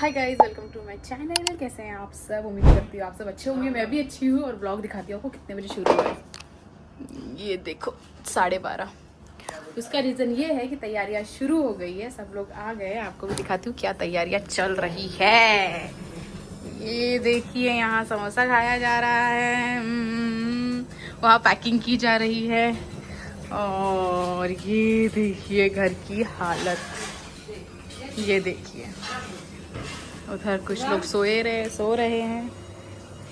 Hi guys, welcome to my channel. कैसे हैं आप सब? उम्मीद करती हूँ आप सब अच्छे होंगे। मैं भी अच्छी हूँ और ब्लॉग दिखाती हूँ आपको कितने बजे शुरू हुआ है। ये देखो 12:30। उसका रीज़न ये है कि तैयारियाँ शुरू हो गई है, सब लोग आ गए। आपको भी दिखाती हूँ क्या तैयारियाँ चल रही है। ये देखिए, यहाँ समोसा खाया जा रहा है, वहाँ पैकिंग की जा रही है, और ये देखिए घर की हालत। ये देखिए उधर कुछ लोग सो रहे हैं,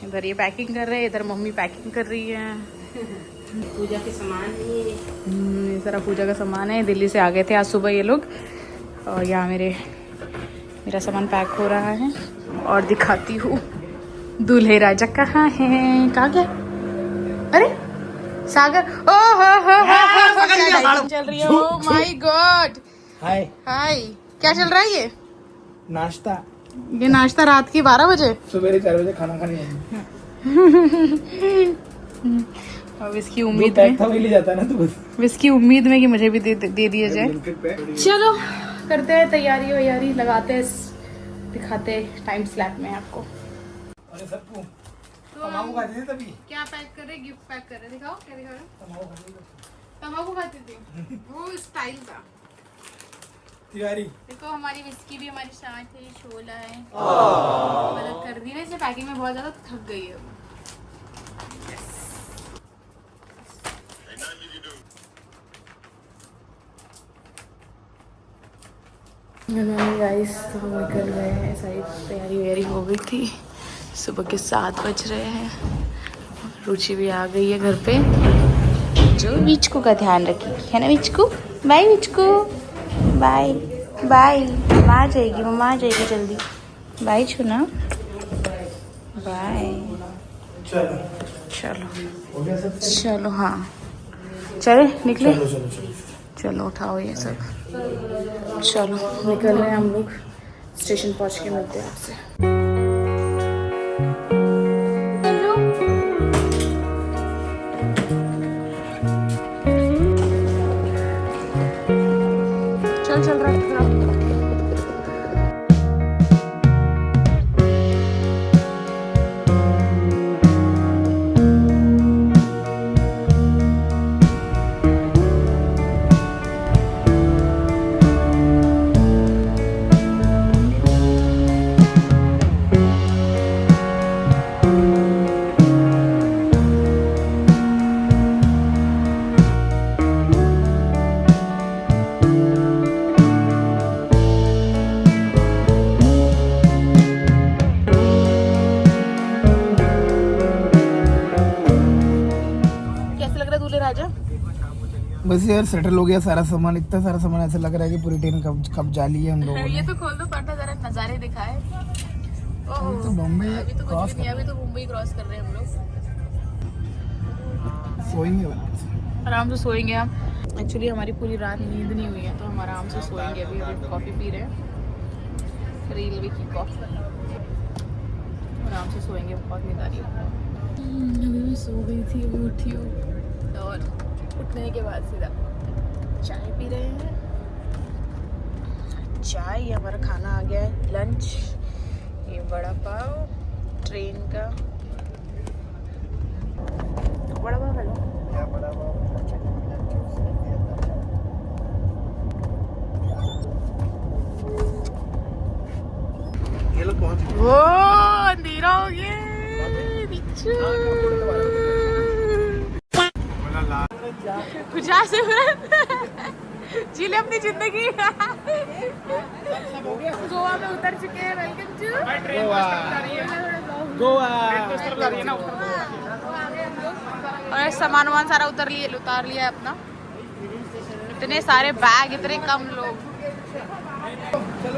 इधर ये पैकिंग कर रहे हैं, इधर मम्मी पैकिंग कर रही है। पूजा के सामान ये सारा पूजा का सामान है। दिल्ली से आ गए थे आज सुबह ये लोग, और यहाँ मेरा सामान पैक हो रहा है। और दिखाती हूँ दूल्हे राजा कहाँ हैं। कहाँ गया? अरे सागर! हो चल रही है। Oh my God! हाय हाय, क्या चल रहा है ये? नाश्ता। ये नाश्ता रात की 12 बजे? सवेरे 4 बजे खाना खाने अब इसकी उम्मीद में ले जाता है ना, तो बस इसकी उम्मीद में कि मुझे भी दे दिया जाए। चलो करते हैं तैयारी वैयारी, लगाते हैं, दिखाते टाइम स्लैप में आपको। अरे सबको तमाकू खाती थी तभी। क्या पैक कर रहे? गिफ्ट पैक कर रहे? दिखाओ क्या दिखा रहे? तम्बाकू खाती थी, वो स्टाइल था। तिवारी देखो हमारी विस्की भी हमारी साथ है, शोला है। मतलब कर दी ना इसे पैकिंग में, बहुत ज्यादा थक गई है। गाइस तो हम निकल रहे हैं, सारी तैयारी वैयारी हो गई थी। सुबह के 7 बज रहे हैं। रुचि भी आ गई है घर पे, जो विचकू का ध्यान रखेगी, है ना Vichku? Bye Vichku, bye bye. मम्मा आ जाएगी, मम्मा आ जाएगी जल्दी। बाय छूना, बाय। चलो चलो हो गया सब? चलो, हाँ चले निकले। चलो चलो चलो चलो उठाओ ये सब, चलो निकल रहे हैं हम लोग। स्टेशन पहुंच के मिलते हैं आपसे। चल रहा है। बस यार सेटल हो गया सारा सामान। इतना सारा सामान ऐसा लग रहा है कि पूरी ट्रेन कब जा ली है हम लोगों ने। ये तो खोल दो पर्दा, जरा नजारे दिखाए। तो बॉम्बे अभी तो कुछ भी नहीं, अभी तो मुंबई क्रॉस कर रहे हैं हम लोग। सोएंगे आराम से सोएंगे हम। एक्चुअली हमारी पूरी रात नींद नहीं हुई है, तो हम आराम से सोएंगे। अभी कॉफ़ी पी रहे हैं, रेलवे की कॉफ़ी। आराम से सोएंगे, बहुत नींद आ रही है। अभी मैं सो गई थी, अभी उठी हूँ, और उठने के बाद सीधा चाय पी रहे हैं। चाय, हमारा खाना आ गया है, लंच। ये बड़ा पाव ट्रेन का, बड़ा पाव है। ये लोग पहुंच गए। वो अंधेरा हो गया। गुजरात से जीले अपनी जिंदगी। गोवा में उतर चुके हैं। Welcome to Goa. और सामान सारा उतार लिया है अपना। इतने सारे बैग, इतने कम लोग।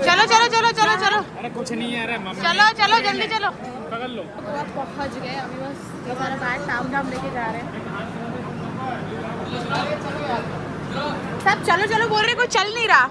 चलो चलो चलो चलो चलो, अरे कुछ नहीं है। अरे मम्मी चलो चलो जल्दी चलो। पकड़ लो। गोवा पहुंच गए, अभी बस ये सारा बैग टाम लेके जा रहे हैं। सब चलो चलो बोल रहे, कोई चल नहीं रहा।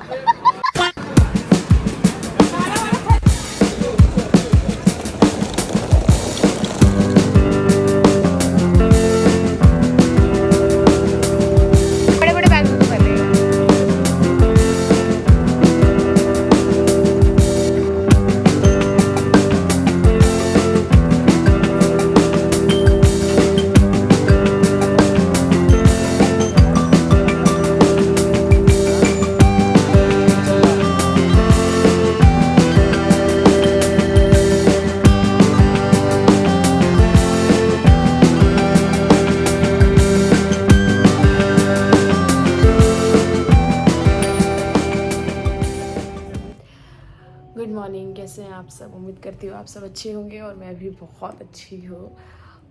मॉर्निंग, कैसे हैं आप सब? उम्मीद करती हूँ आप सब अच्छे होंगे और मैं भी बहुत अच्छी हूँ।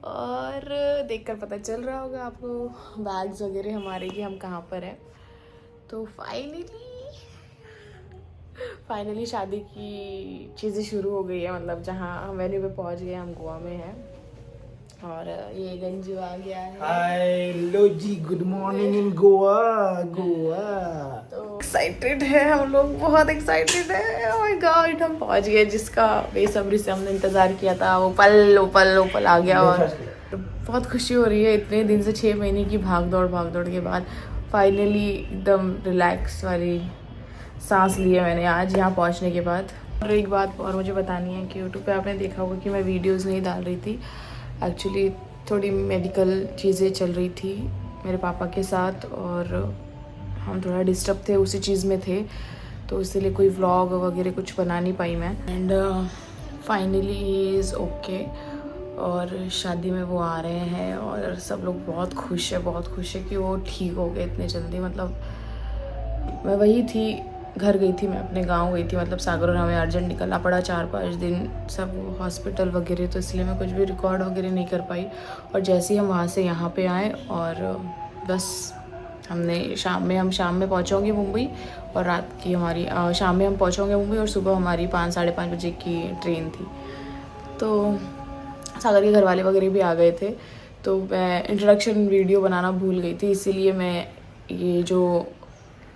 और देखकर पता चल रहा होगा आपको बैग्स वगैरह हमारे कि हम कहाँ पर हैं। तो फाइनली शादी की चीज़ें शुरू हो गई है, मतलब जहाँ हम वेन्यू पे पहुँच गए, हम गोवा में हैं। और ये गंजू आ गया है। हेलो जी, गुड मॉर्निंग इन गोवा। तो एक्साइटेड है हम लोग, बहुत एक्साइटेड है। ओह माय गॉड, हम पहुंच गए जिसका बेसब्री से हमने इंतजार किया था, वो पल आ गया। और बहुत खुशी हो रही है, इतने दिन से 6 महीने की भाग दौड़ के बाद फाइनली एकदम रिलैक्स वाली सांस ली है मैंने आज यहाँ पहुँचने के बाद। और एक बात और मुझे बतानी है कि यूट्यूब पे आपने देखा होगा कि मैं वीडियोस नहीं डाल रही थी। एक्चुअली थोड़ी मेडिकल चीज़ें चल रही थी मेरे पापा के साथ और हम थोड़ा डिस्टर्ब थे, उसी चीज़ में थे, तो इसीलिए कोई व्लॉग वगैरह कुछ बना नहीं पाई मैं। And finally he is okay और शादी में वो आ रहे हैं और सब लोग बहुत खुश है कि वो ठीक हो गए इतने जल्दी। मतलब मैं वही थी, घर गई थी, मैं अपने गांव गई थी, मतलब सागर और हमें अर्जेंट निकलना पड़ा 4-5 दिन, सब हॉस्पिटल वगैरह, तो इसलिए मैं कुछ भी रिकॉर्ड वगैरह नहीं कर पाई। और जैसे ही हम वहाँ से यहाँ पे आए और बस हमने शाम में पहुँचोंगे मुंबई और रात की हमारी शाम में हम पहुँचोंगे मुंबई और सुबह हमारी 5-5:30 बजे की ट्रेन थी। तो सागर के घर वाले वगैरह भी आ गए थे, तो मैं इंट्रोडक्शन वीडियो बनाना भूल गई थी, इसीलिए मैं ये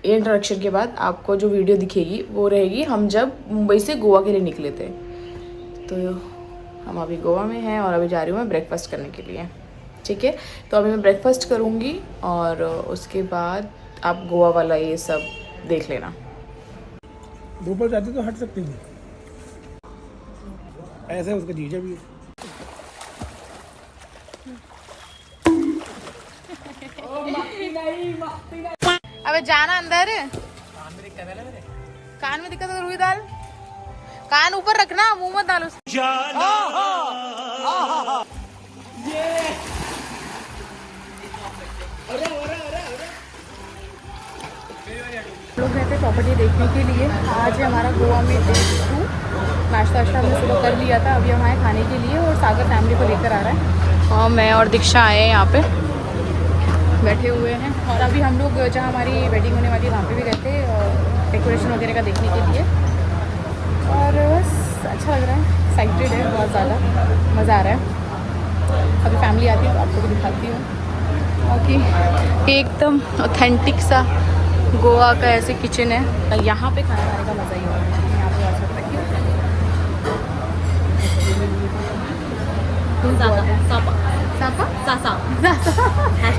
इंट्रोडक्शन के बाद आपको जो वीडियो दिखेगी वो रहेगी हम जब मुंबई से गोवा के लिए निकले थे। तो हम अभी गोवा में हैं और अभी जा रही हूँ मैं ब्रेकफास्ट करने के लिए, ठीक है। तो अभी मैं ब्रेकफास्ट करूँगी और उसके बाद आप गोवा वाला ये सब देख लेना। ऊपर जाते तो हट सकती थी, ऐसे उसका जीजा भी है। अबे जाना अंदर, कान में दिक्कत है, रुई डाल, कान ऊपर रखना, मुंह मत डालो। लोग गए थे प्रॉपर्टी देखने के लिए। आज है हमारा गोवा में डे 2। नाश्ता हमने सुबह कर लिया था, अभी हम आए खाने के लिए और सागर फैमिली को लेकर आ रहा है। और मैं और दीक्षा आए हैं, यहाँ पे बैठे हुए हैं। और अभी हम लोग जहाँ हमारी वेडिंग होने वाली है वहाँ पे भी गए थे और डेकोरेशन वगैरह का देखने के लिए। और बस अच्छा लग रहा है, एक्साइटेड है, बहुत ज़्यादा मज़ा आ रहा है। अभी फैमिली आती है तो आपको भी दिखाती हूँ। ओके, एकदम ऑथेंटिक सा गोवा का ऐसे किचन है, यहाँ पे खाना खाने का मज़ा ही होगा। यहाँ पे आ सकता है।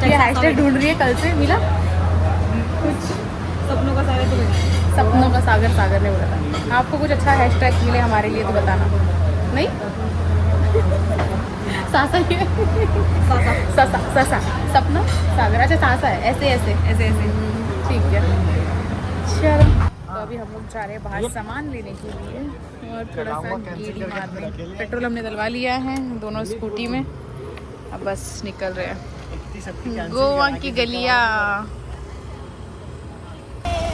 ये हैशटैग ढूंढ रही है कल से, मिला कुछ? सपनों का सागर ने बोला था। आपको कुछ अच्छा हैशटैग मिले हमारे लिए तो बताना। नहीं सासा सपना सागर, अच्छा सासा है, ऐसे ठीक है। चलो, तो अभी हम लोग जा रहे हैं बाहर सामान लेने के लिए और थोड़ा सा गेड़ी मारने। पेट्रोल हमने डलवा लिया है दोनों स्कूटी में, अब बस निकल रहे हैं गोवा की गलियाँ।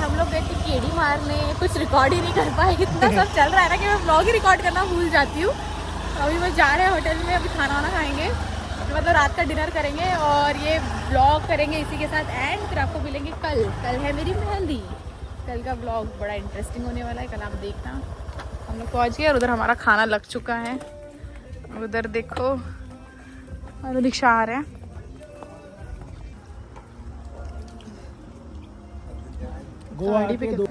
हम लोग गए थे गेड़ी मारने, कुछ रिकॉर्ड ही नहीं कर पाए, इतना सब चल रहा है ना कि मैं ब्लॉग ही रिकॉर्ड करना भूल जाती हूँ। अभी मैं जा रहे हैं होटल में, अभी खाना खाएंगे, मतलब रात का डिनर करेंगे और ये ब्लॉग करेंगे इसी के साथ एंड फिर आपको मिलेंगे कल है मेरी मेहंदी। कल का ब्लॉग बड़ा इंटरेस्टिंग होने वाला है, कल आप देखना। हम लोग पहुँच गए और उधर हमारा खाना लग चुका है, उधर देखो और दीक्षा आ रहे हैं। गोवा पे के दो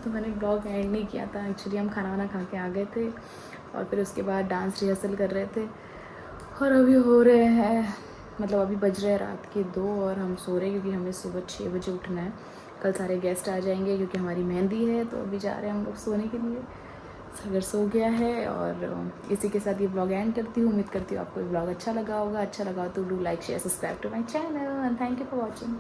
तो मैंने ब्लॉग एंड नहीं किया था, एक्चुअली हम खाना वाना खा के आ गए थे और फिर उसके बाद डांस रिहर्सल कर रहे थे और अभी हो रहे हैं, मतलब अभी बज रहे हैं रात के 2 और हम सो रहे हैं क्योंकि हमें सुबह 6 बजे उठना है। कल सारे गेस्ट आ जाएंगे क्योंकि हमारी मेहंदी है, तो अभी जा रहे हैं हम लोग सोने के लिए। सागर सो गया है और इसी के साथ ये ब्लॉग एंड करती हूँ। उम्मीद करती हूँ आपको ये ब्लॉग अच्छा लगा होगा। अच्छा लगा तो do like share subscribe to my channel and thank you for watching.